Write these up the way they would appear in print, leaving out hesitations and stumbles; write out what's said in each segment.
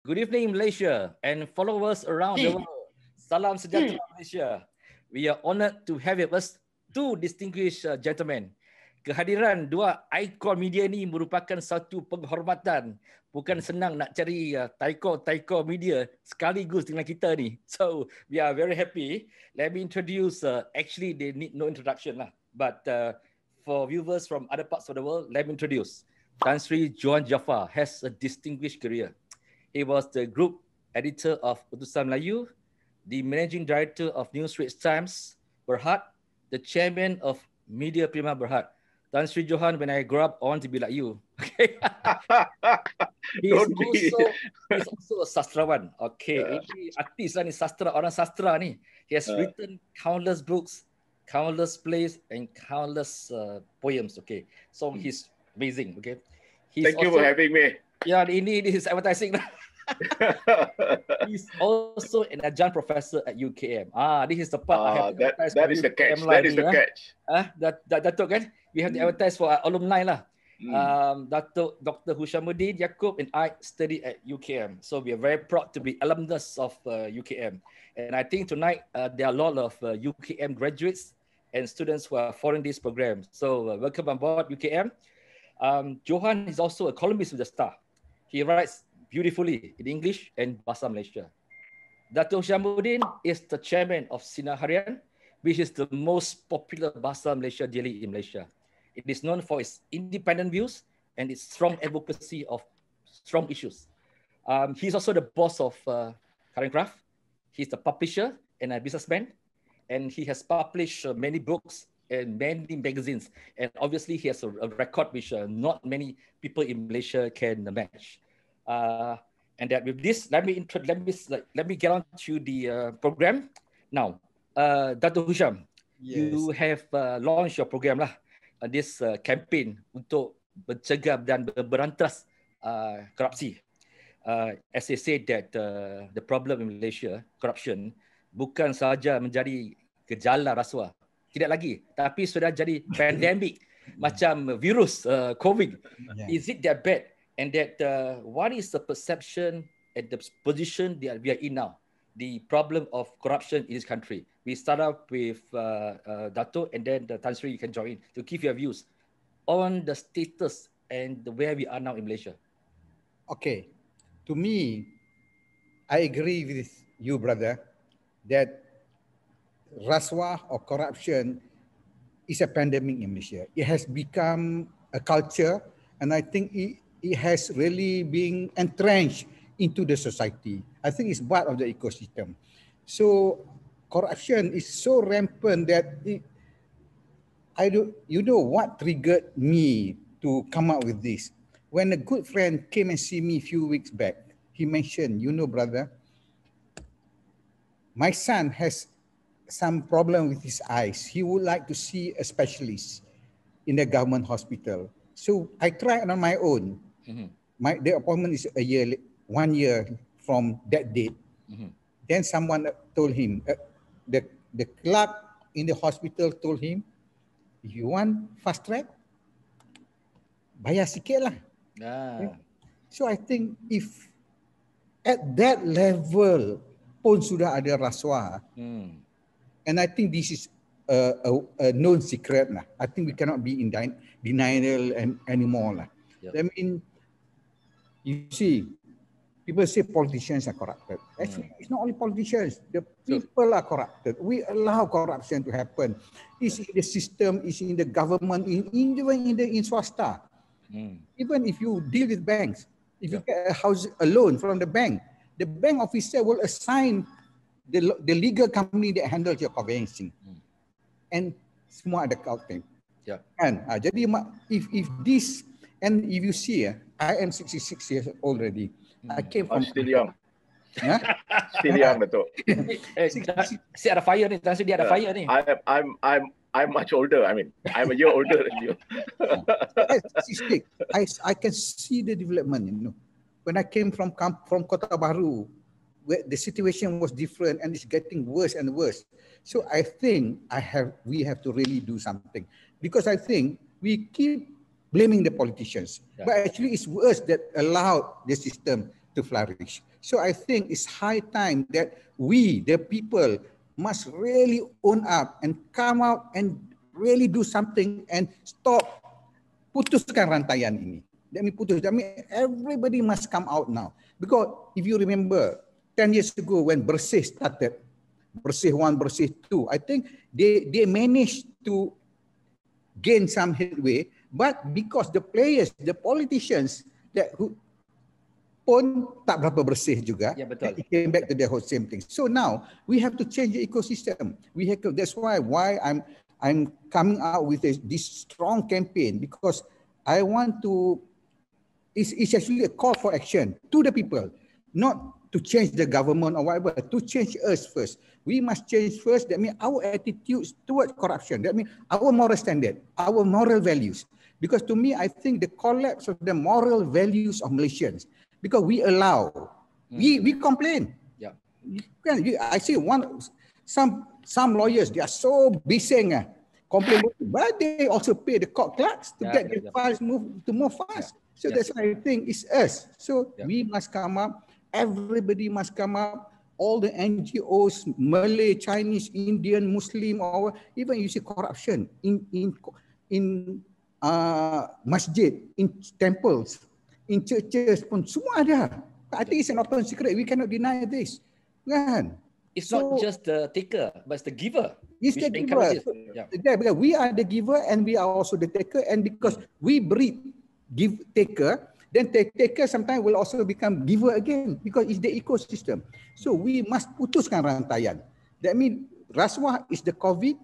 Good evening, Malaysia, and followers around the world. Salam sejahtera, Malaysia. We are honored to have with us two distinguished gentlemen. Kehadiran dua ikon media ini merupakan satu penghormatan. Bukan senang nak cari taiko media sekaligus dengan kita ni. So, we are very happy. Let me introduce, actually they need no introduction lah. But for viewers from other parts of the world, let me introduce. Tan Sri Johan Jaafar has a distinguished career. He was the group editor of Utusan Melayu, the managing director of News Straits Times Berhad, the chairman of Media Prima Berhad. Tan Sri Johan, when I grow up, I want to be like you. Okay. he's also a sastrawan. Okay. Ini artis lah ni, sastra, orang sastra ni. He has written countless books, countless plays, and countless poems. Okay. So he's amazing. Okay. Thank you for having me. Yeah, this is advertising. He's also an adjunct professor at UKM. This is the part I have to advertise. That is the catch. That is the catch. Datuk kan? We have to advertise for our alumni lah. Dr. Hussammudin, Yaacub, and I studied at UKM. So we are very proud to be alumnus of UKM. And I think tonight there are a lot of UKM graduates and students who are following this program. So welcome on board UKM. Johan is also a columnist with the Star. He writes beautifully in English and Bahasa Malaysia. Dr. Hussammudin is the chairman of Sinar Harian, which is the most popular Bahasa Malaysia daily in Malaysia. It is known for its independent views and its strong advocacy of strong issues. He's also the boss of Current Craft. He's the publisher and a businessman, and he has published many books and many magazines. And obviously he has a record which not many people in Malaysia can match. And that with this, let me get on to the program. Now, Dr. Husham, yes. You have launched your program lah, this campaign untuk mencegah dan berantas korupsi. As I said that the problem in Malaysia, corruption, bukan sahaja menjadi gejala rasuah, tidak lagi, tapi sudah jadi pandemik macam virus COVID. Is it that bad? And that what is the perception at the position that we are in now? The problem of corruption in this country. We start up with Dato, and then Tan Sri, you can join in to give your views on the status and where we are now in Malaysia. Okay, to me, I agree with you, brother, that rasuah or corruption is a pandemic in Malaysia. It has become a culture, and I think it has really been entrenched into the society. I think it's part of the ecosystem. So corruption is so rampant that you know what triggered me to come up with this. When a good friend came and see me a few weeks back, he mentioned, you know, brother, my son has some problem with his eyes. He would like to see a specialist in the government hospital. So I tried on my own. Mm-hmm. The appointment is 1 year from that date. Mm-hmm. Then someone told him, the clerk in the hospital told him, you want fast track? Bayar sikit lah. Okay? So I think if at that level pun sudah ada rasuah, and I think this is a known secret lah. I think we cannot be in denial anymore lah. Yep. I mean, you see, people say politicians are corrupted. Actually, it's not only politicians. The people are corrupted. We allow corruption to happen. It's in the system, it's in the government, even in swasta. Even if you deal with banks, if you get a loan from the bank officer will assign the legal company that handles your conveyancing. And semua ada accounting. And jadi if this, and if you see, I am 66 years old already. I came from still young. Still young, betul. Si ada fire ni, Tan Sri dia ada fire ni. I'm much older. I mean, I'm a year older than you. I can see the development. You know, when I came from Kota Baru, where the situation was different and it's getting worse and worse. So I think we have to really do something, because I think we keep blaming the politicians, but actually it's worse that allowed the system to to flourish. So I think it's high time that we, the people, must really own up and come out and really do something and stop, putuskan rantaian ini. Let me putus. I mean, everybody must come out now. Because if you remember, 10 years ago when Bersih started, Bersih 1, Bersih 2, I think they managed to gain some headway, but because the players, the politicians, that who pun tak berapa bersih juga, it came back to the whole same thing. So now we have to change the ecosystem. That's why I'm coming out with this strong campaign, because I want to. It's actually a call for action to the people, not to change the government or whatever, to change us first. We must change first. That means our attitudes towards corruption. That means our moral standard, our moral values. Because to me, I think the collapse of the moral values of Malaysians, because we allow, we complain. Yeah. I see some lawyers, they are so bising, complain, but they also pay the court clerks to get the files move fast. So that's why I think it's us. So we must come up. Everybody must come up. All the NGOs, Malay, Chinese, Indian, Muslim, or even you see corruption in masjid, in temples, in churches pun semua ada. I think it's an open secret. We cannot deny this. Kan? It's not just the taker, but it's the giver. It's the giver. So, because we are the giver and we are also the taker, and because we breed taker, then taker sometimes will also become giver again, because it's the ecosystem. So we must putuskan rantaian. That means rasuah is the COVID.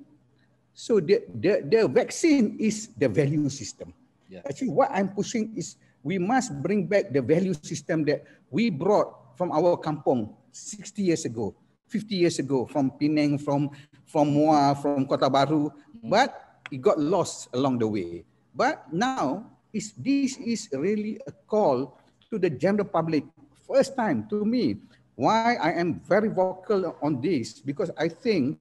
So the vaccine is the value system. Actually, what I'm pushing is we must bring back the value system that we brought from our kampung 60 years ago, 50 years ago, from Penang, from Muar, from Kota Baru, but it got lost along the way. But now, this is really a call to the general public. First time to me, why I am very vocal on this, because I think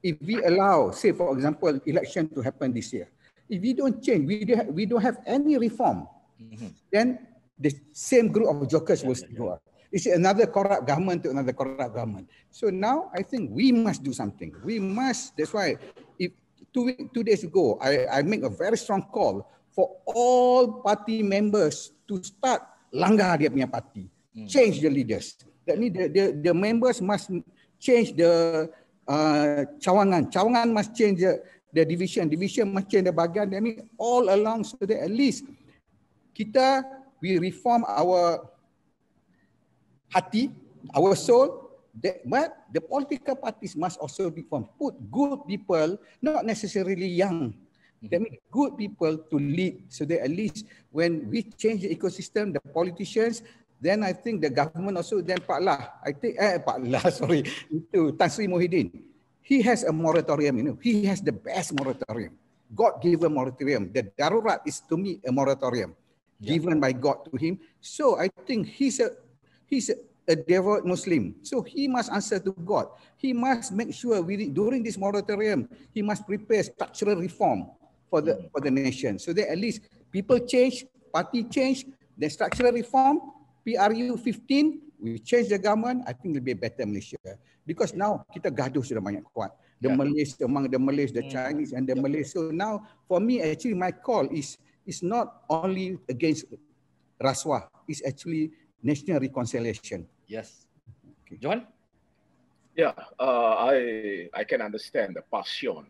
if we allow, say for example, election to happen this year, if we don't change, we don't have any reform, then the same group of jokers will go up. It's another corrupt government to another corrupt government. So now I think we must do something. We must, that's why if 2 days ago, I make a very strong call for all party members to start langgar dia punya party, change the leaders. That means the members must change the cawangan must change the division must change the bahagian. That means all along, so that at least we reform our hati, our soul. But the political parties must also reform. Put good people, not necessarily young. That means good people to lead, so that at least when we change the ecosystem, the politicians, then I think the government also, then Pak Lah, sorry, itu Tan Sri Muhyiddin, he has a moratorium, he has the best moratorium, God-given moratorium. The darurat is to me a moratorium given by God to him. So I think he's a devout Muslim, so he must answer to God. He must make sure during this moratorium, he must prepare structural reform for the nation, so that at least people change, party change, the structural reform, PRU 15, we change the government. I think it will be a better Malaysia, because now kita gaduh sudah banyak kuat. The Malays, among the Malays, the Chinese and the Malays. So now for me, actually my call is not only against rasuah, it's actually national reconciliation. Yes. Okay. Johan? Yeah, I can understand the passion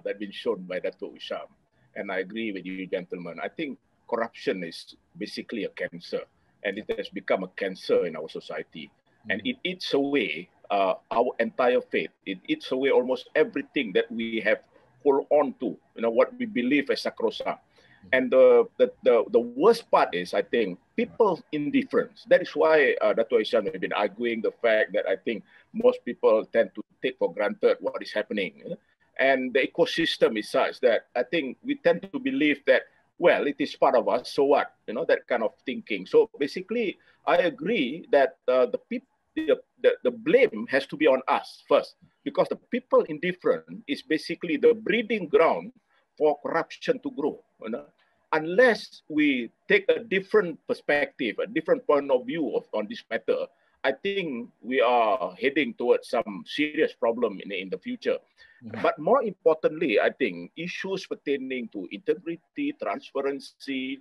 that been shown by Dato' Hisham, and I agree with you, gentlemen. I think corruption is basically a cancer, and it has become a cancer in our society, and it eats away our entire faith. It eats away almost everything that we have hold on to. What we believe as sacrosanct. And the worst part is, I think, people's indifference. That is why Dato' Hisham has been arguing the fact that I think most people tend to take for granted what is happening. And the ecosystem is such that I think we tend to believe that, well, it is part of us, so what? That kind of thinking. So basically, I agree that the blame has to be on us first, because the people indifferent is basically the breeding ground for corruption to grow. unless we take a different perspective, a different point of view on this matter, I think we are heading towards some serious problem in the future. But more importantly, I think issues pertaining to integrity, transparency,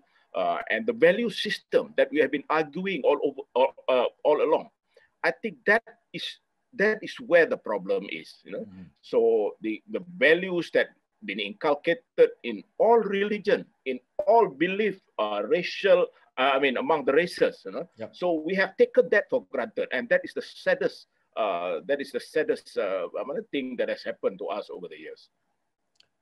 and the value system that we have been arguing all along, I think that is where the problem is. So the values that been inculcated in all religion, in all belief, racial, among the races. So we have taken that for granted, and that is the saddest. Thing that has happened to us over the years.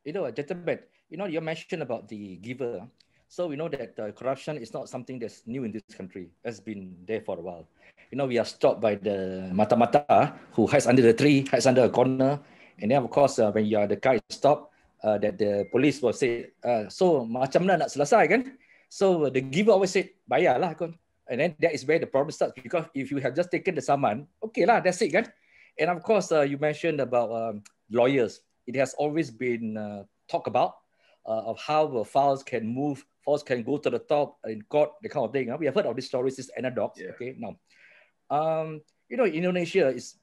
Gentlemen, you mentioned about the giver. So we know that corruption is not something that's new in this country. It's been there for a while. We are stopped by the mata-mata who hides under the tree, hides under a corner. And then, of course, when you are the guy stopped, that the police will say, so macam mana nak selesai kan? So the giver always said, bayarlah kon. And then that is where the problem starts, because if you have just taken the saman, okay lah, that's it kan? And of course, you mentioned about lawyers. It has always been talked about of how files can move, files can go to the top in court, the kind of thing. We have heard of these stories, this anecdotes. Yeah. Okay, now, Indonesia is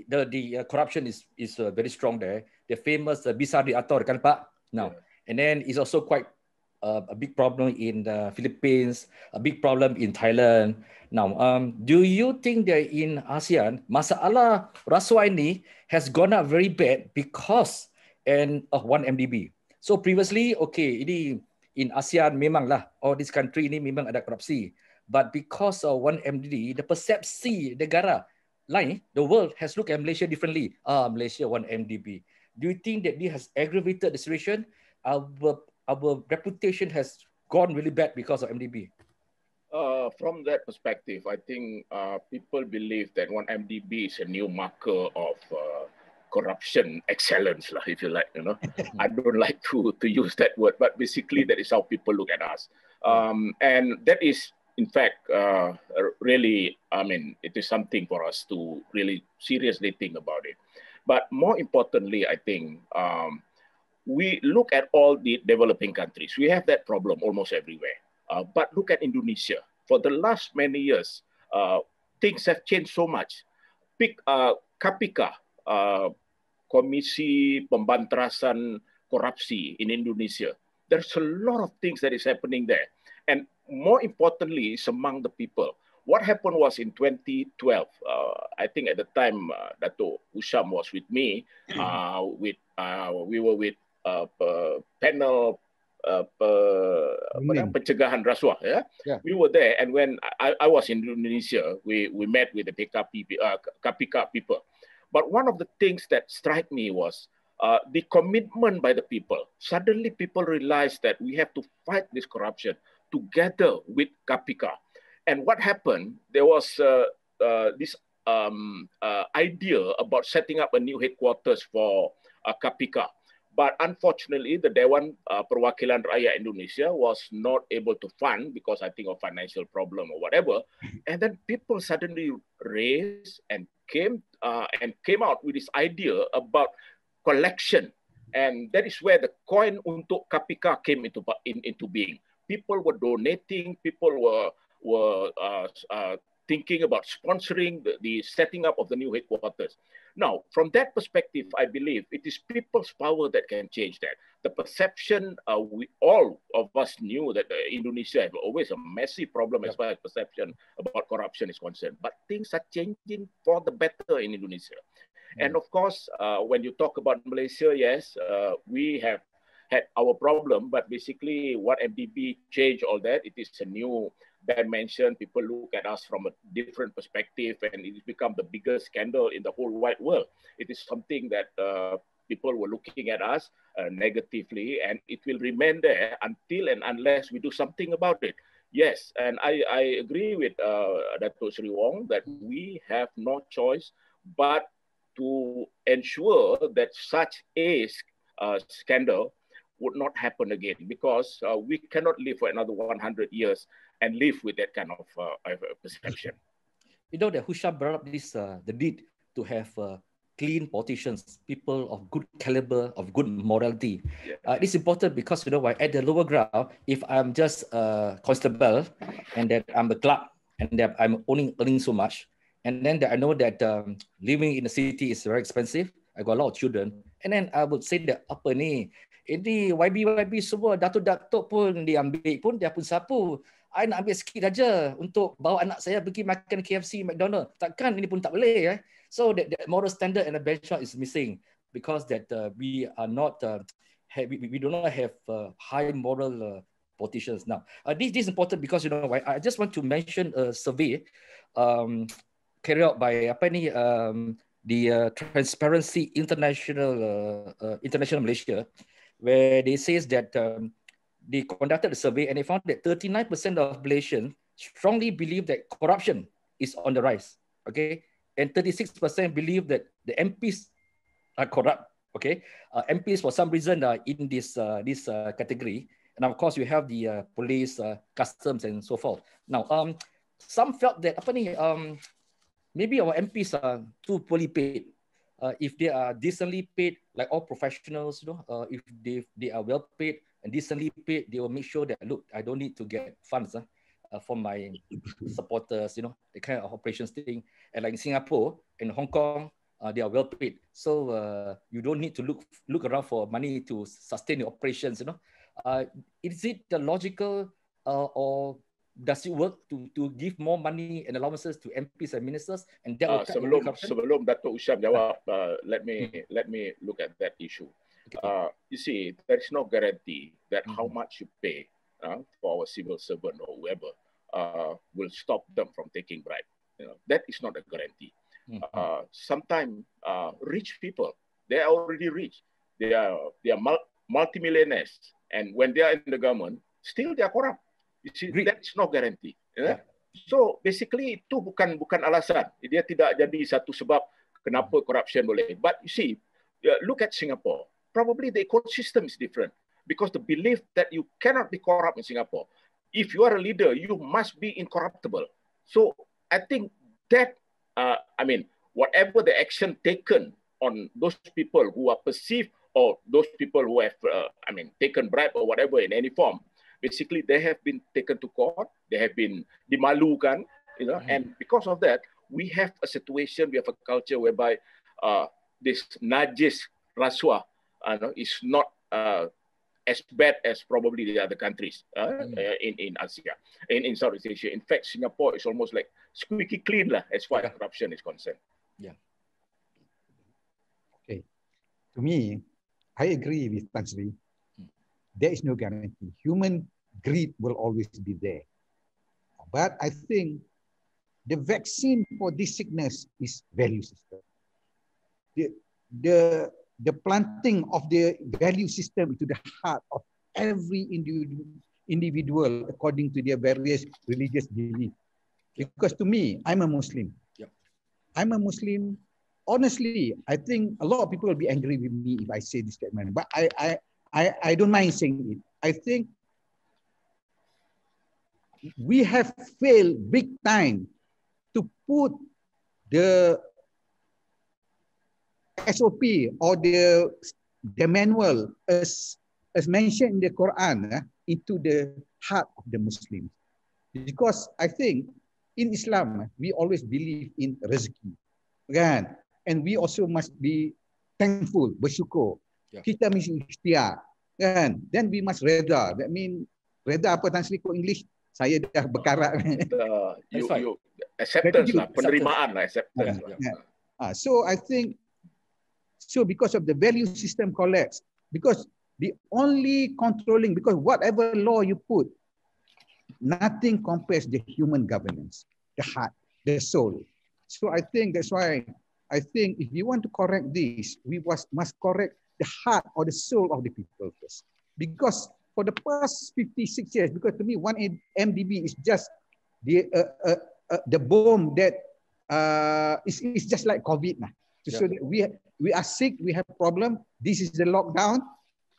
the corruption is very strong there. The famous Bisa Diatur kan Pak? Now, and then it's also quite a big problem in the Philippines, a big problem in Thailand. Now, do you think that in ASEAN, masalah rasuah ini has gone up very bad because of 1MDB? So previously, okay, ini in ASEAN memanglah, all this country ini memang ada korupsi. But because of 1MDB, the persepsi negara lain, the world has looked at Malaysia differently. Malaysia 1MDB. Do you think that this has aggravated the situation? Our reputation has gone really bad because of MDB. From that perspective, I think people believe that 1MDB is a new marker of corruption excellence, if you like. I don't like to use that word, but basically that is how people look at us. And that is, in fact, really, it is something for us to really seriously think about it. But more importantly, I think, we look at all the developing countries. We have that problem almost everywhere. But look at Indonesia. For the last many years, things have changed so much. Pick KPK, Komisi Pemberantasan Korupsi in Indonesia. There's a lot of things that is happening there. And more importantly, it's among the people. What happened was in 2012, I think at the time, Dato' Hussam was with me. We were with panel pencegahan rasuah. We were there, and when I was in Indonesia, we met with the KPK people. But one of the things that struck me was the commitment by the people. Suddenly, people realized that we have to fight this corruption together with KPK. And what happened? There was this idea about setting up a new headquarters for KPK. But unfortunately, the Dewan Perwakilan Rakyat Indonesia was not able to fund because I think of financial problem or whatever. And then people suddenly raised and came out with this idea about collection. And that is where the coin untuk KPK came into being. People were donating, people were thinking about sponsoring the setting up of the new headquarters. Now, from that perspective, I believe it is people's power that can change that. The perception, all of us knew that Indonesia have always a massive problem as far as perception about corruption is concerned. But things are changing for the better in Indonesia. And of course, when you talk about Malaysia, yes, we have had our problem, but basically what MDB changed all that. It is a new dimension. People look at us from a different perspective, and it has become the biggest scandal in the whole wide world. It is something that people were looking at us negatively, and it will remain there until and unless we do something about it. Yes, and I agree with Dato' Sri Wong that we have no choice but to ensure that such a scandal would not happen again, because we cannot live for another 100 years and live with that kind of perception. You know that Hussam brought up this the need to have clean politicians, people of good caliber, of good morality. It's important because, you know, at the lower ground, if I'm just a constable and that I'm a clerk and that I'm only earning so much, and then that I know that living in the city is very expensive, I got a lot of children, and then I would say that apa ni, ini YB semua, datuk-datuk pun diambil pun, dia pun sapu. I nak ambil sikit saja untuk bawa anak saya pergi makan KFC, McDonald. Takkan ini pun tak boleh. So that moral standard and the benchmark is missing because that we are not, we do not have high moral politicians now. This is important because, you know, I just want to mention a survey carried out by the Transparency International Malaysia, where they says that they conducted a survey and they found that 39% of Malaysians strongly believe that corruption is on the rise, okay? And 36% believe that the MPs are corrupt, okay? MPs for some reason are in this category. And of course, you have the police, customs, and so forth. Now, some felt that maybe our MPs are too poorly paid. If they are decently paid, like all professionals, you know, if they are well paid and decently paid, they will make sure that, look, I don't need to get funds from my supporters, you know, the kind of operations thing. And like in Singapore and Hong Kong, they are well paid. So you don't need to look around for money to sustain your operations, you know. Is it the logical or does it work to give more money and allowances to MPs and ministers, and that will cut corruption? Sebelum Datuk Usham jawab, let me look at that issue. Okay. You see, there is no guarantee that how much you pay for our civil servant or whoever will stop them from taking bribe. You know, that is not a guarantee. Sometimes rich people, they are already rich. They are multimillionaires, and when they are in the government, still they are corrupt. You see, that's no guarantee. Yeah? So basically itu bukan alasan. Dia tidak jadi satu sebab kenapa corruption boleh. But you see, look at Singapore. Probably the ecosystem is different because the belief that you cannot be corrupt in Singapore. If you are a leader, you must be incorruptible. So I think that, whatever the action taken on those people who are perceived or those people who have, taken bribe or whatever in any form, basically, they have been taken to court. They have been dimalukan, you know, and because of that, we have a situation, we have a culture whereby this najis rasuah is not as bad as probably the other countries in Asia, in Southeast Asia. In fact, Singapore is almost like squeaky clean as far as corruption is concerned. Yeah. Okay. To me, I agree with Tan Sri. There is no guarantee. Human greed will always be there. But I think the vaccine for this sickness is value system. The planting of the value system into the heart of every individual according to their various religious beliefs. Because to me, I'm a Muslim. Yep. I'm a Muslim. Honestly, I think a lot of people will be angry with me if I say this statement, but I don't mind saying it. I think we have failed big time to put the SOP or the manual as mentioned in the Quran into the heart of the Muslims. Because I think in Islam, we always believe in rezeki. Kan? And we also must be thankful, bersyukur. Kita mesti ikhtiar, kan? Then we must reda. That mean reda apa Tan Sri kau English? Saya dah berkarat. You acceptance lah, penerimaan lah, acceptance lah. So I think, because of the value system collapse, because the only controlling, because whatever law you put, nothing compares the human governance, the heart, the soul. So I think that's why I think if you want to correct this, we must correct the heart or the soul of the people first. Because for the past 56 years, because to me, 1 MDB is just the bomb that is just like COVID. So that we are sick, we have problem. This is the lockdown,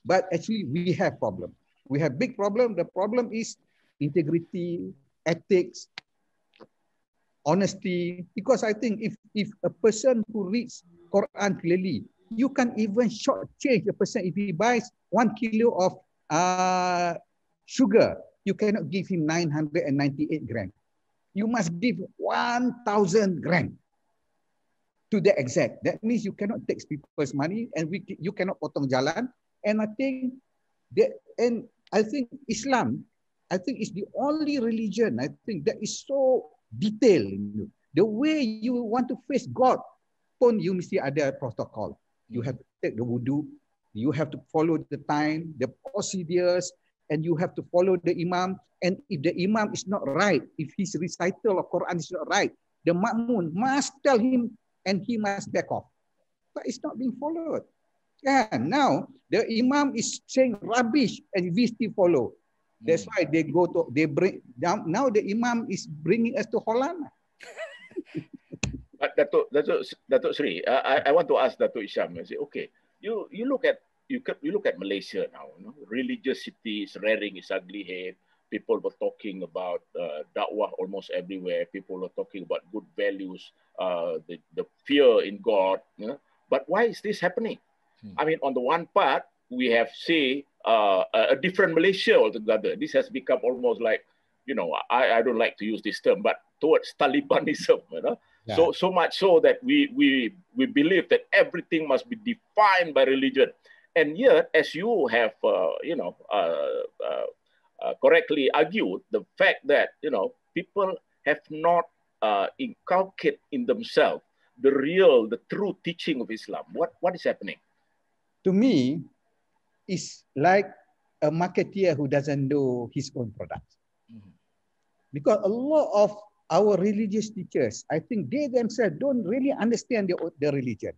but actually we have problem. We have big problem. The problem is integrity, ethics, honesty. Because I think if a person who reads Quran clearly. You can even shortchange the person if he buys 1 kilo of sugar. You cannot give him 998 grams. You must give 1,000 grams to the exact. That means you cannot take people's money and you cannot potong jalan. And I think Islam, I think is the only religion, I think that is so detailed. The way you want to face God pun you mesti ada protocol. You have to take the wudu, you have to follow the time, the procedures, and you have to follow the imam. And if the imam is not right, if his recital of Quran is not right, the makmun must tell him and he must back off. But it's not being followed. And now the imam is saying rubbish and we still follow. That's why they bring down. Now the imam is bringing us to Holland. Datuk Sri, I want to ask Datuk Hisham. I say, okay, you look at Malaysia now. You know, religious city is rearing its ugly head. People were talking about dakwah almost everywhere. People were talking about good values, the fear in God. You know? But why is this happening? I mean, on the one part, we have, say, a different Malaysia altogether. This has become almost like, you know, I don't like to use this term, but towards Talibanism, you know. Yeah. So much so that we believe that everything must be defined by religion. And yet, as you have, correctly argued, the fact that, you know, people have not inculcated in themselves the true teaching of Islam. What is happening? To me, it's like a marketeer who doesn't know his own product. Because a lot of our religious teachers, I think they themselves don't really understand the religion.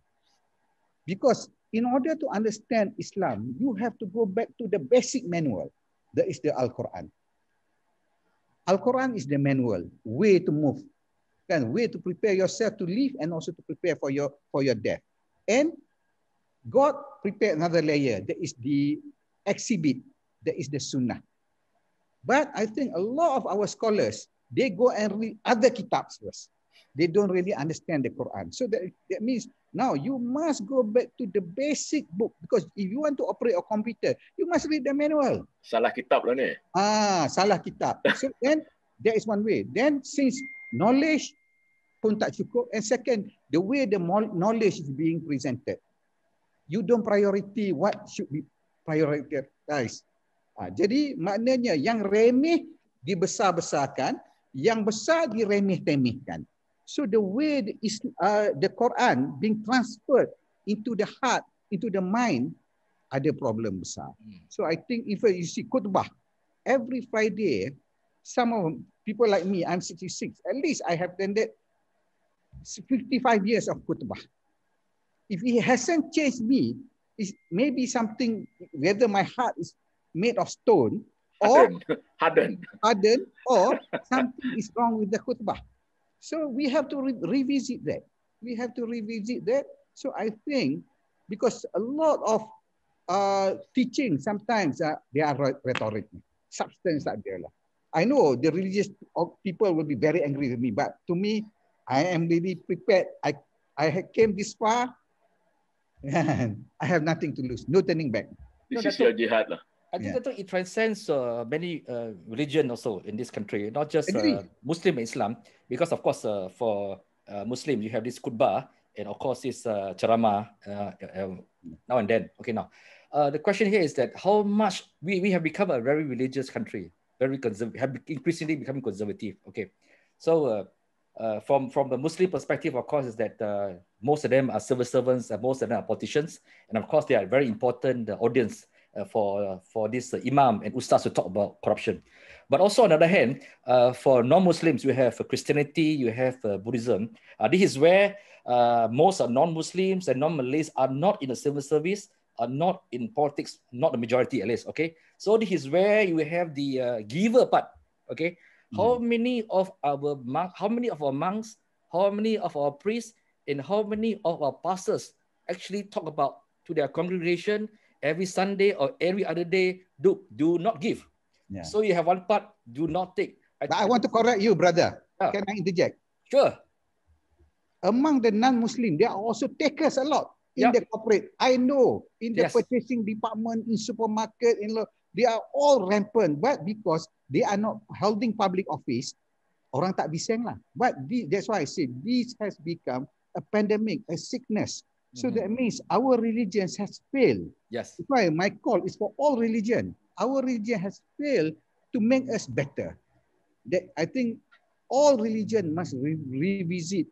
Because in order to understand Islam, you have to go back to the basic manual. That is the Al-Quran. Al-Quran is the manual, way to move, way to prepare yourself to live and also to prepare for your death. And God prepared another layer, that is the exhibit, that is the Sunnah. But I think a lot of our scholars, they go and read other kitabs first. They don't really understand the Quran. So that means now you must go back to the basic book, because if you want to operate a computer, you must read the manual. Salah kitab lah ni. Salah kitab. So then there is one way. Then since knowledge pun tak cukup, and second, the way the knowledge is being presented, you don't priority what should be prioritized. Jadi maknanya yang remeh dibesar-besarkan, yang besar diremeh-temehkan. So the way the Quran being transferred into the heart, into the mind, ada problem besar. So I think if you see khutbah, every Friday, some of people like me, I'm 66, at least I have attended 55 years of khutbah. If it hasn't changed me, it's maybe something, whether my heart is made of stone or hardened, or something is wrong with the khutbah. So we have to revisit that. We have to revisit that. So I think because a lot of teaching sometimes they are rhetoric, substance tak ada lah. I know the religious people will be very angry with me, but to me, I am really prepared. I came this far. And I have nothing to lose, no turning back. This is your jihad lah. I think that it transcends many religions also in this country, not just Muslim and Islam, because of course for Muslims you have this khutbah and of course this ceramah now and then. Okay, now the question here is that how much we have become a very religious country, very conservative, have increasingly becoming conservative. Okay, so from the Muslim perspective, of course, is that most of them are civil servants, and most of them are politicians, and of course they are very important audience for this imam and ustaz to talk about corruption. But also on the other hand, for non-Muslims, you have Christianity, you have Buddhism. This is where most are non-Muslims and non-Malays are not in the civil service, are not in politics, not the majority at least. Okay, so this is where you have the giver part. Okay. How many of our monks, how many of our priests, and how many of our pastors actually talk about to their congregation every Sunday or every other day, do not give. Yeah. So you have one part, do not take. I want to correct you, brother. Can I interject? Sure. among the non-Muslim, there are also takers a lot in the corporate. I know in the purchasing department, in supermarket, they are all rampant. But because they are not holding public office, orang tak bising lah. But that's why I say this has become a pandemic, a sickness. So that means our religion has failed. Yes. That's why my call is for all religion. Our religion has failed to make us better. That I think all religion must revisit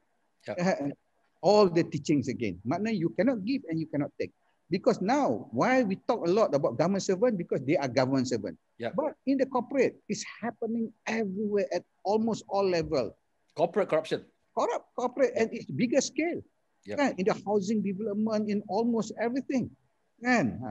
all the teachings again. Maknanya you cannot give and you cannot take. Because now, why we talk a lot about government servant? Because they are government servant. But in the corporate, it's happening everywhere at almost all levels. Corporate corruption. Corporate and it's bigger scale. In the housing development, in almost everything.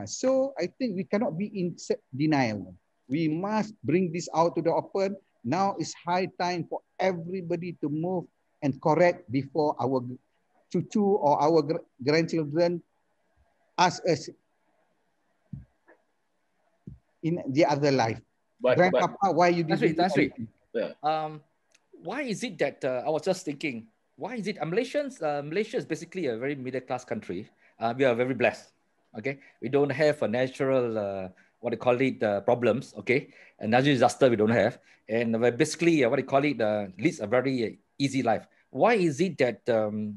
So I think we cannot be in denial. We must bring this out to the open. Now it's high time for everybody to move and correct before our cucu or our grandchildren ask us in the other life. Grandpapa, why you did it? Why is it that I was just thinking? Why is it Malaysia is basically a very middle class country. We are very blessed. Okay, we don't have a natural problems. Okay, and natural disaster we don't have, and basically leads a very easy life. Why is it that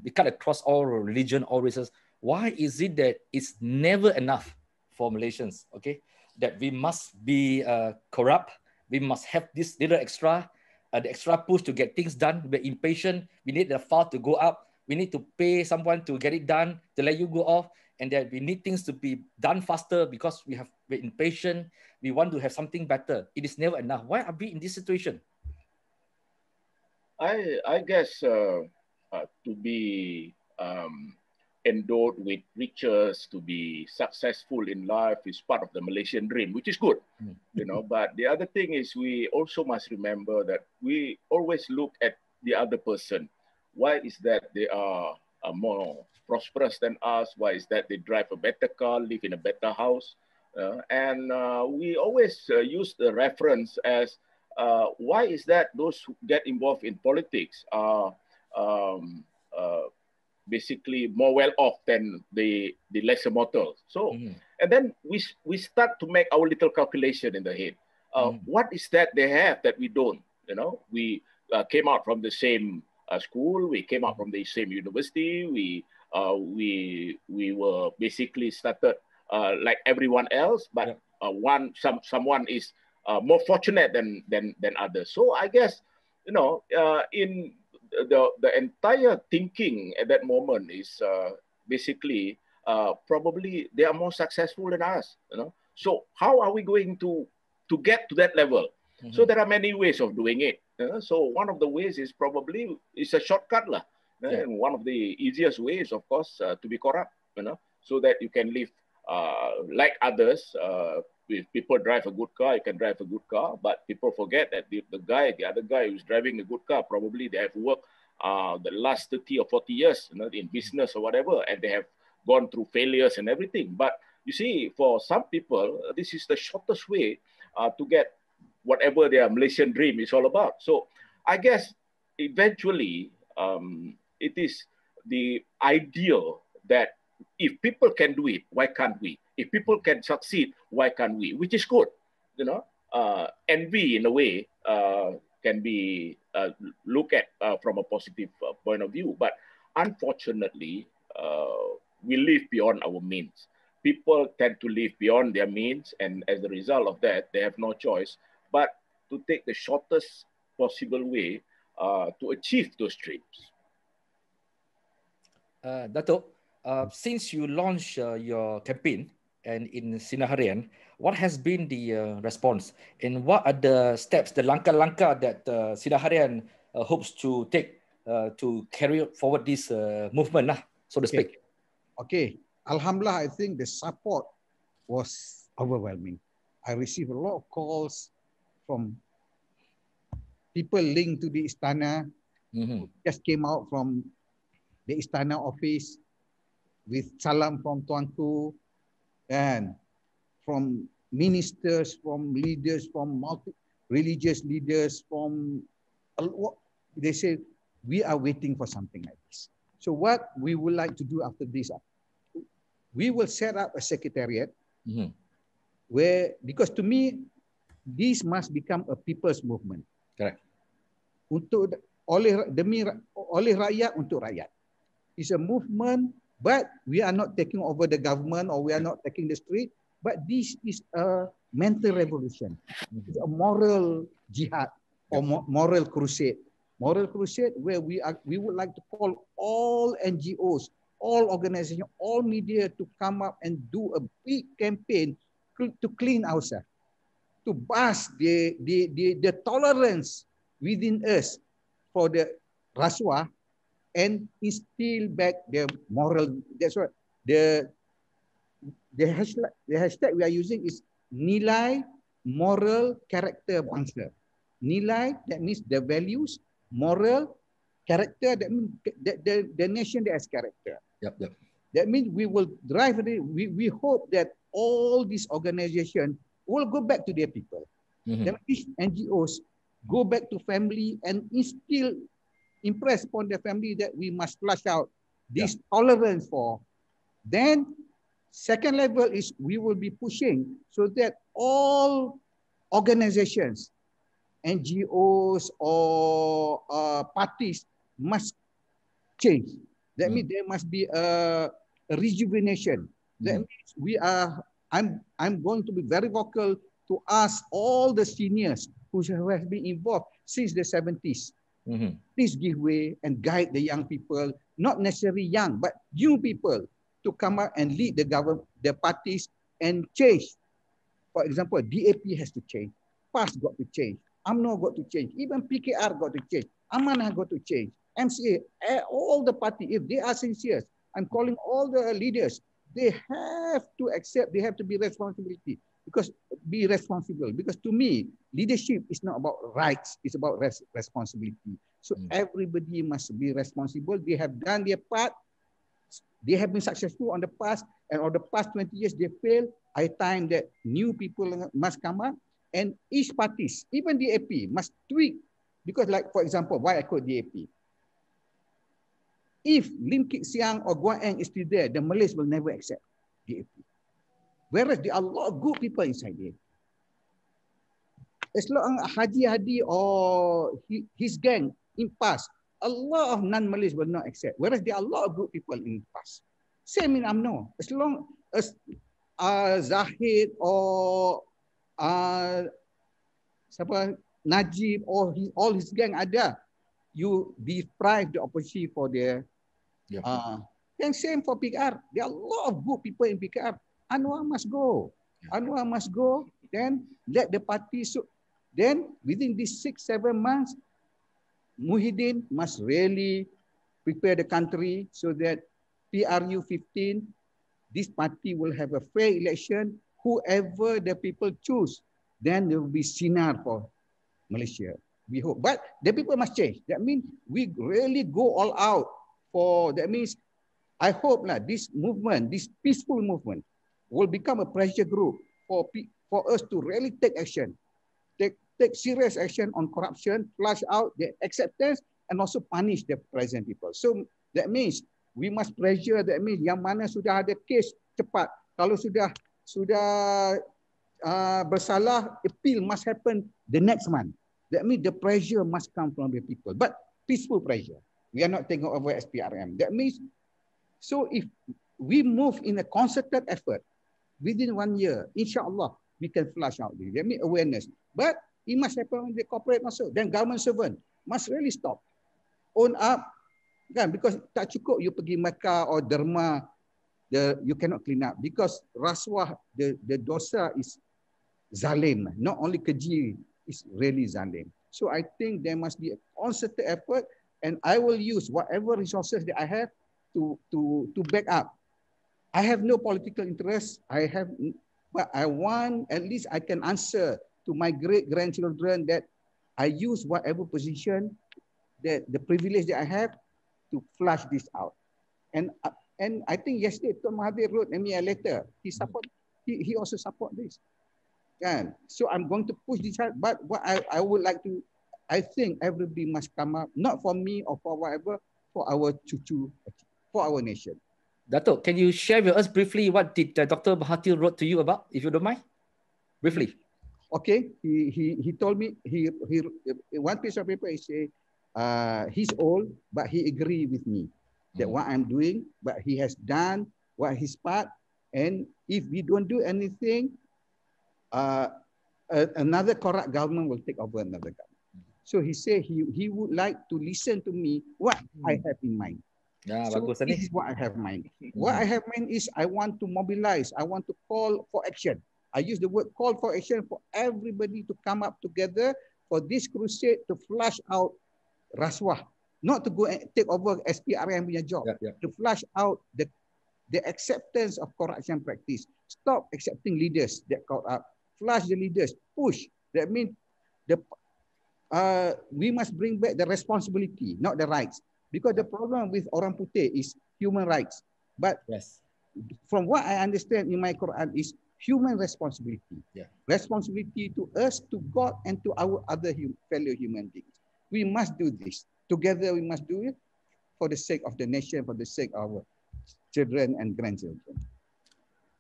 we cut across all religion, all races? Why is it that it's never enough for Malaysians? Okay, that we must be corrupt. We must have this little extra, the extra push to get things done. We're impatient. We need the file to go up. We need to pay someone to get it done, to let you go off. And that we need things to be done faster because we're impatient. We want to have something better. It is never enough. Why are we in this situation? I guess to be endowed with riches, to be successful in life is part of the Malaysian dream, which is good, you know. But the other thing is we also must remember that we always look at the other person. Why is that they are more prosperous than us? Why is that they drive a better car, live in a better house? And we always use the reference as why is that those who get involved in politics are basically more well off than the lesser mortals. So, and then we start to make our little calculation in the head. What is that they have that we don't? You know, we came out from the same school, we came out from the same university, we were basically started like everyone else, but someone is more fortunate than others. So I guess, you know, in the entire thinking at that moment is basically probably they are more successful than us, you know. So how are we going to get to that level? So there are many ways of doing it. So one of the ways is probably is a shortcut lah. And one of the easiest ways, of course, to be corrupt, you know, so that you can live like others. If people drive a good car, you can drive a good car, but people forget that the other guy who's driving a good car, probably they have worked the last 30 or 40 years, you know, in business or whatever, and they have gone through failures and everything. But you see, for some people, this is the shortest way to get whatever their Malaysian dream is all about. So I guess eventually it is the ideal that if people can do it, why can't we? If people can succeed, why can't we? Which is good, you know. Envy, in a way, can be looked at from a positive point of view. But unfortunately, we live beyond our means. People tend to live beyond their means, and as a result of that, they have no choice but to take the shortest possible way to achieve those dreams. Dato', since you launched your campaign and in Sinaharian, what has been the response, and what are the steps, the langkah-langkah that Sinaharian hopes to take to carry forward this movement, so to speak? Okay, Alhamdulillah, I think the support was overwhelming. I received a lot of calls from people linked to the Istana, who just came out from the Istana office with salam from Tuanku, and from ministers, from leaders, from religious leaders, from, they say, we are waiting for something like this. So what we would like to do after this, we will set up a secretariat where, because to me, this must become a people's movement. Correct. Untuk oleh rakyat untuk rakyat. It's a movement, but we are not taking over the government or we are not taking the street, but this is a mental revolution. It's a moral jihad or moral crusade. Moral crusade where we would like to call all NGOs, all organizations, all media to come up and do a big campaign to clean ourselves, to bust the tolerance within us for the rasuah and instill back the moral. That's what the hashtag we are using is nilai moral character bangsa. Nilai, that means the values, moral, character, that means the nation that has character. Yep. That means we will drive it. We hope that all these organizations will go back to their people. That means NGOs go back to family and impress upon the family that we must flush out this tolerance for. Then second level is we will be pushing so that all organizations, NGOs or parties must change. That means there must be a rejuvenation. That means I'm going to be very vocal to ask all the seniors who have been involved since the 70s. Please give way and guide the young people, not necessarily young, but new people to come out and lead the government, the parties, and change. For example, DAP has to change. PAS got to change. UMNO got to change. Even PKR got to change. Amanah got to change. MCA, all the party, if they are sincere, I'm calling all the leaders, they have to accept, they have to be responsible. Because to me, leadership is not about rights, it's about responsibility. So everybody must be responsible. They have done their part. They have been successful on the past, and on the past 20 years they failed. I time that new people must come up, and each parties, even the AP, must tweak. Because like, for example, why I quote the AP? If Lim Kit Siang or Guan Eng is still there, the Malays will never accept the AP. Whereas there are a lot of good people inside there. As long as Haji Hadi or his gang in past, a lot of non-Malays will not accept. Whereas there are a lot of good people in past. Same in UMNO. As long as Zahid or Najib or all his gang ada, you deprive the opposition for their. And same for PKR. There are a lot of good people in PKR. Anwar must go. Anwar must go. Then let the party. Then within these 6-7 months, Muhyiddin must really prepare the country so that PRU 15, this party will have a fair election. Whoever the people choose, then there will be sinar for Malaysia. We hope. But the people must change. That means we really go all out for, that means I hope this movement, this peaceful movement will become a pressure group for us to really take action. Take serious action on corruption, flush out the acceptance, and also punish the present people. So that means we must pressure, that means yang mana sudah ada kes cepat. Kalau sudah bersalah, appeal must happen the next month. That means the pressure must come from the people, but peaceful pressure. We are not taking over SPRM. That means, so if we move in a concerted effort, within 1 year, inshallah, we can flush out this. That means awareness. But it must happen on the corporate also. Then government servant must really stop. Own up. Because tak cukup you pergi Mekah or derma, you cannot clean up. Because rasuah, the dosa is zalim. Not only keji, it's really zalim. So I think there must be a concerted effort, and I will use whatever resources that I have to back up. I have no political interest. But I want, at least I can answer to my great-grandchildren that I use whatever position, that the privilege that I have to flush this out. And I think yesterday, Tuan Mahathir wrote me a letter. He also support this. And so I'm going to push this out. But what I would like to, I think everybody must come up, not for me or for whatever, for our cucu, for our nation. Dato', can you share with us briefly what did Dr. Mahathir wrote to you about, if you don't mind? Briefly. Okay, he told me, he one piece of paper, he say, he's old, but he agree with me that what I'm doing, but he has done what his part, and if we don't do anything, another corrupt government will take over another government. So he said he would like to listen to me what I have in mind. Ya, So bagus this ni. is what I have in mind. What I have in mind is I want to mobilize. I want to call for action. I use the word call for action for everybody to come up together for this crusade to flush out rasuah. Not to go and take over SPRM punya job. To flush out the acceptance of corruption practice. Stop accepting leaders that caught up. Flush the leaders. Push. That means we must bring back the responsibility, not the rights. Because the problem with orang putih is human rights. But from what I understand in my Quran is human responsibility. Responsibility to us, to God, and to our other fellow human beings. We must do this. Together we must do it for the sake of the nation, for the sake of our children and grandchildren.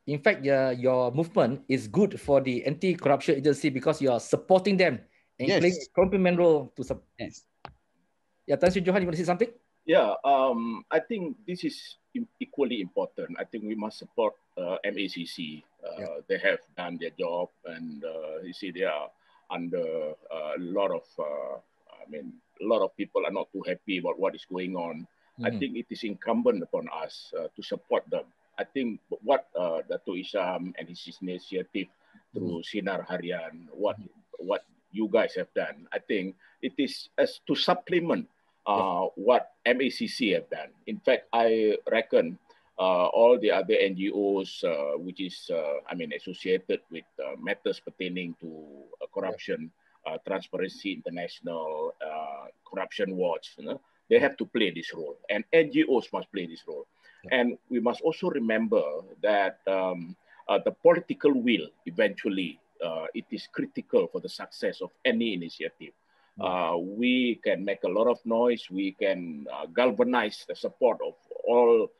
In fact, your movement is good for the anti-corruption agency because you are supporting them and playing a complement role to support. Yeah, Tan Sri Johan, you want to say something? Yeah, I think this is equally important. I think we must support MACC. They have done their job, and you see they are under a lot of, a lot of people are not too happy about what is going on. I think it is incumbent upon us to support them. I think what Dato' Isham and his initiative through Sinar Harian, what you guys have done, I think it is as to supplement what MACC have done. In fact, I reckon all the other NGOs which is, associated with matters pertaining to corruption, Transparency International, Corruption Watch, they have to play this role, and NGOs must play this role. And we must also remember that the political will eventually, it is critical for the success of any initiative. We can make a lot of noise. We can galvanize the support of all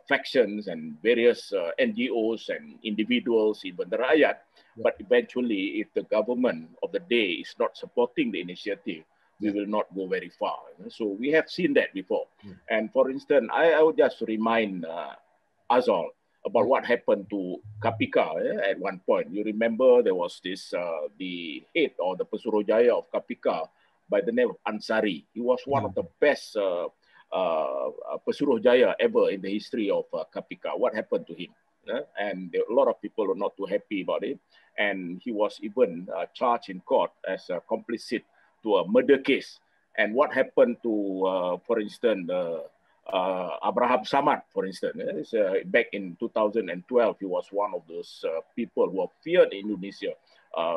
factions and various NGOs and individuals, even the rakyat. But eventually, if the government of the day is not supporting the initiative, we will not go very far. So we have seen that before. And for instance, I would just remind us all about what happened to Kapika at one point. You remember there was this, the head or the Pesuruhjaya of Kapika by the name of Ansari. He was one of the best Pesuruhjaya ever in the history of Kapika. What happened to him? And a lot of people are not too happy about it. And he was even charged in court as a complicit to a murder case. And what happened to, for instance, Abraham Samad, for instance, back in 2012, he was one of those people who are feared in Indonesia.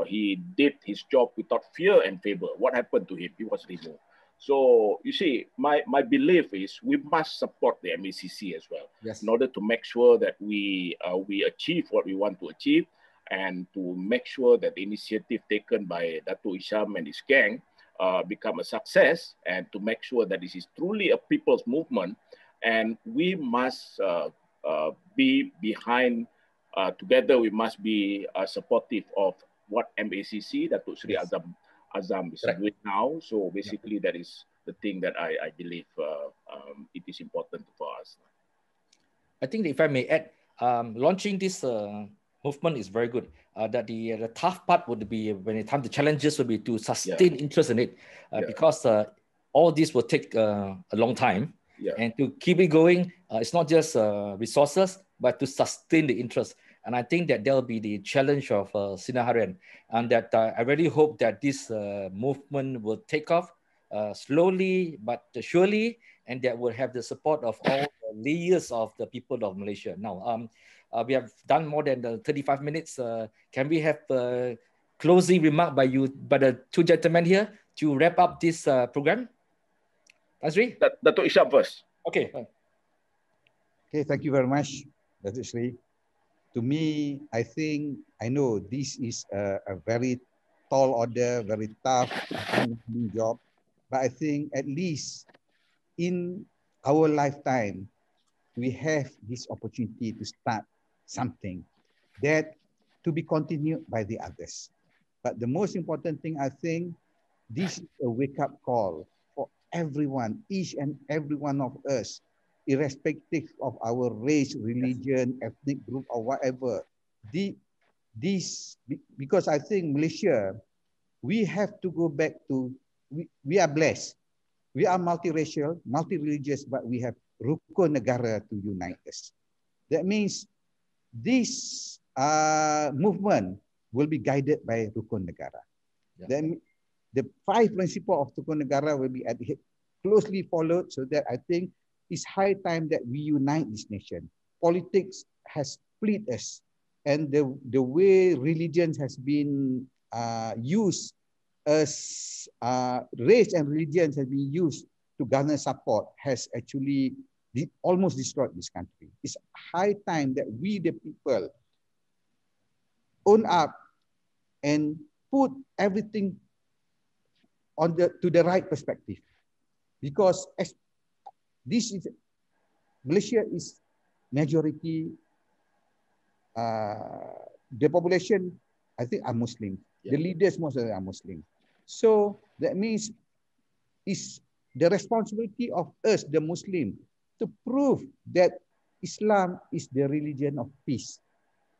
He did his job without fear and favor. What happened to him? He was removed. So you see, my belief is we must support the MACC as well, in order to make sure that we achieve what we want to achieve, and to make sure that the initiative taken by Dato' Isham and his gang become a success, and to make sure that this is truly a people's movement. And we must be behind, together we must be supportive of what MACC, Dato' Sri Azam is doing now. So basically that is the thing that I believe it is important for us. I think if I may add, launching this movement is very good. That the tough part would be when it comes to challenges would be to sustain interest in it, because all this will take a long time, and to keep it going, it's not just resources, but to sustain the interest. And I think that there'll be the challenge of Sinar Harian, and that I really hope that this movement will take off slowly but surely, and that will have the support of all the layers of the people of Malaysia. Now, we have done more than 35 minutes. Can we have a closing remark by the two gentlemen here to wrap up this program? Azri? Dato' Isham first. Okay. Okay, thank you very much, Dato' Sri. To me, I think, I know this is a very tall order, very tough job, but I think at least in our lifetime, we have this opportunity to start something that to be continued by the others. But the most important thing, I think, this is a wake-up call for everyone, each and every one of us, irrespective of our race, religion, ethnic group, or whatever. Because I think Malaysia, we have to go back to, we are blessed. We are multiracial, multi-religious, but we have Rukun Negara to unite us. That means this movement will be guided by Rukun Negara. Yeah. Then the 5 principles of Rukun Negara will be closely followed, so that I think it's high time that we unite this nation. Politics has split us, and the way religion has been used as race and religion has been used to garner support has actually almost destroyed this country. It's high time that we, the people, own up and put everything on to the right perspective. Because Malaysia is majority, the population, I think, are Muslim. Yeah. The leaders, most of them are Muslim. So that means it's the responsibility of us, the Muslim, to prove that Islam is the religion of peace.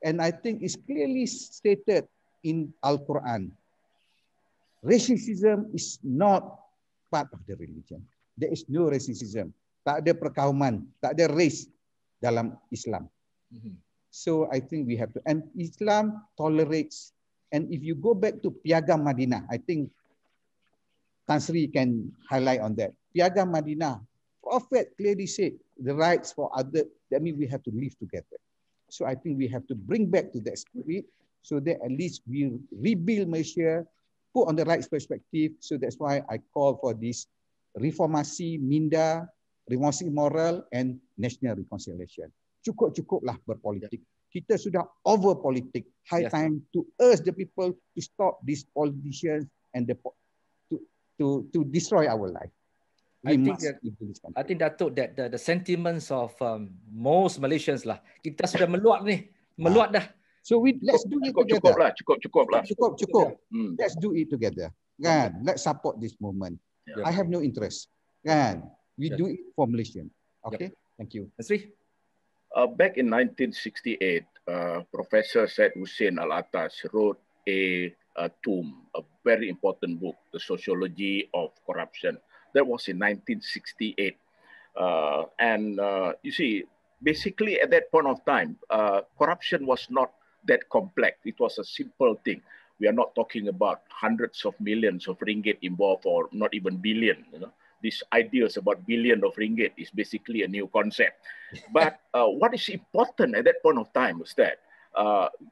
And I think it's clearly stated in Al-Quran. Racism is not part of the religion. There is no racism. Tak ada perkauman, tak ada race dalam Islam. So I think we have to, and Islam tolerates. And if you go back to Piagam Madinah, I think Tan Sri can highlight on that. Piagam Madinah, Prophet clearly said the rights for other, that means we have to live together. So I think we have to bring back to that spirit, so that at least we rebuild Malaysia, put on the right perspective. So that's why I call for this reformasi, minda, reformasi moral, and national reconciliation. Cukup-cukuplah berpolitik. Kita sudah over politik. High time to us, the people, to stop these politicians and to destroy our life. I think Datuk, that the sentiments of most Malaysians lah, kita sudah meluat ni, meluat dah. So let's do it together. Cukup lah. Let's do it together. Kan? Let's support this movement. I have no interest. Kan? We do it for Malaysian. Okay? Thank you. Sri? Back in 1968, Professor Syed Hussein Al-Atas wrote a tome, a very important book, The Sociology of Corruption. That was in 1968. You see, basically at that point of time, corruption was not that complex. It was a simple thing. We are not talking about hundreds of millions of ringgit involved, or not even billion. You know, these ideas about billion of ringgit is basically a new concept. But what is important at that point of time was that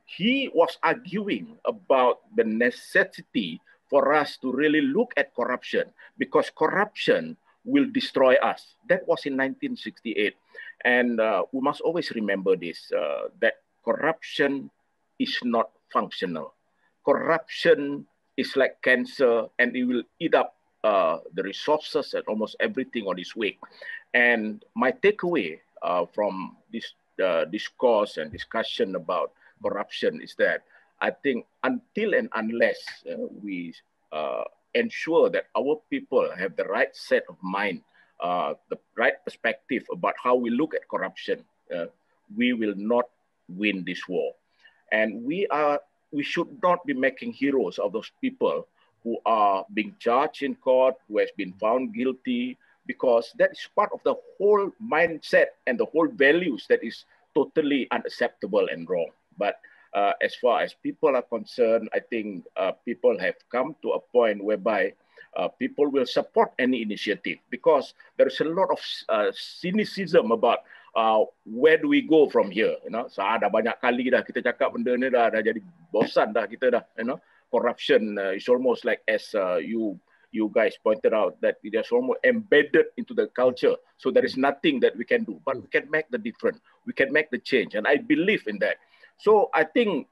he was arguing about the necessity for us to really look at corruption, because corruption will destroy us. That was in 1968. And we must always remember this, that corruption is not functional. Corruption is like cancer, and it will eat up the resources and almost everything on its way. And my takeaway from this discourse and discussion about corruption is that I think until and unless we ensure that our people have the right set of mind, the right perspective about how we look at corruption, we will not win this war. And we should not be making heroes of those people who are being charged in court, who has been found guilty, because that is part of the whole mindset and the whole values that is totally unacceptable and wrong. But as far as people are concerned, I think people have come to a point whereby people will support any initiative, because there is a lot of cynicism about where do we go from here. You know, so dah banyak kali dah kita cakap benda ni dah jadi bosan dah kita dah. You know, corruption is almost like, as you guys pointed out, that it is almost embedded into the culture. So there is nothing that we can do, but we can make the difference. We can make the change, and I believe in that. So I think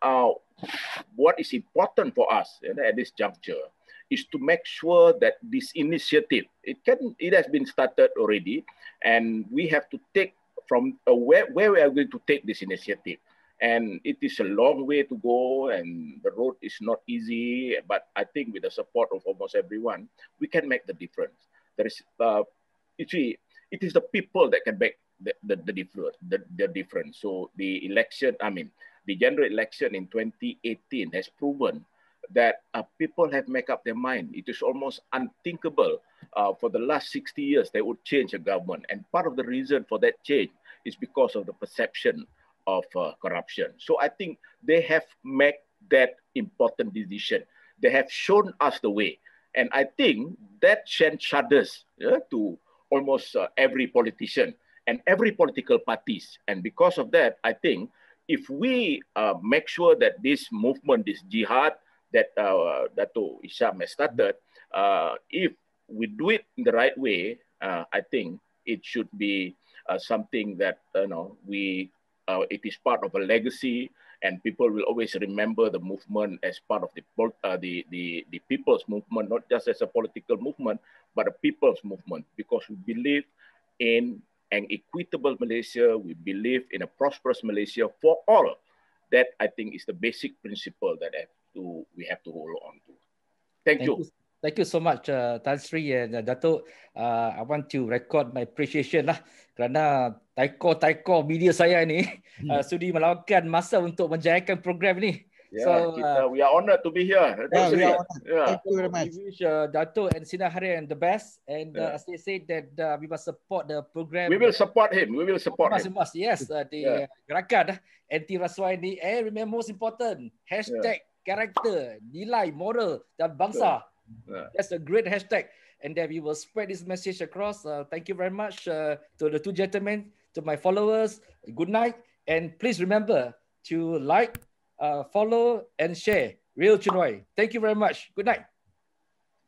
what is important for us at this juncture is to make sure that this initiative, it has been started already, and we have to take from where we are going to take this initiative. And it is a long way to go, and the road is not easy, but I think with the support of almost everyone, we can make the difference. There is, you see, it is the people that can make the difference. So the election, I mean, the general election in 2018 has proven that people have made up their mind. It is almost unthinkable for the last 60 years they would change a government. And part of the reason for that change is because of the perception of corruption. So I think they have made that important decision. They have shown us the way. And I think that sends shudders to almost every politician and every political parties. And because of that, I think if we make sure that this movement, this jihad that Dato' Hisham has started, if we do it in the right way, I think it should be something that it is part of a legacy, and people will always remember the movement as part of the people's movement, not just as a political movement, but a people's movement, because we believe in an equitable Malaysia. We believe in a prosperous Malaysia for all. That, I think, is the basic principle that we have to hold on to. Thank you. Thank you so much, Tan Sri and Dato'. I want to record my appreciation lah, kerana taikor media saya ni sudi meluangkan masa untuk menjayakan program ni. Yeah, so we are honored to be here. Thank you very much. We wish Dato' and Sina Harian the best. And as they said that we must support the program. We will support him. We will support him. Must, yes. The gerakan anti-rasuah ni. And remember, most important, hashtag character, nilai, moral dan bangsa. That's a great hashtag. And then we will spread this message across. Thank you very much to the two gentlemen, to my followers. Good night. And please remember to like, follow, and share RealChunWai. Thank you very much. Good night.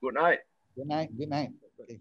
Good night. Good night. Good night. Okay.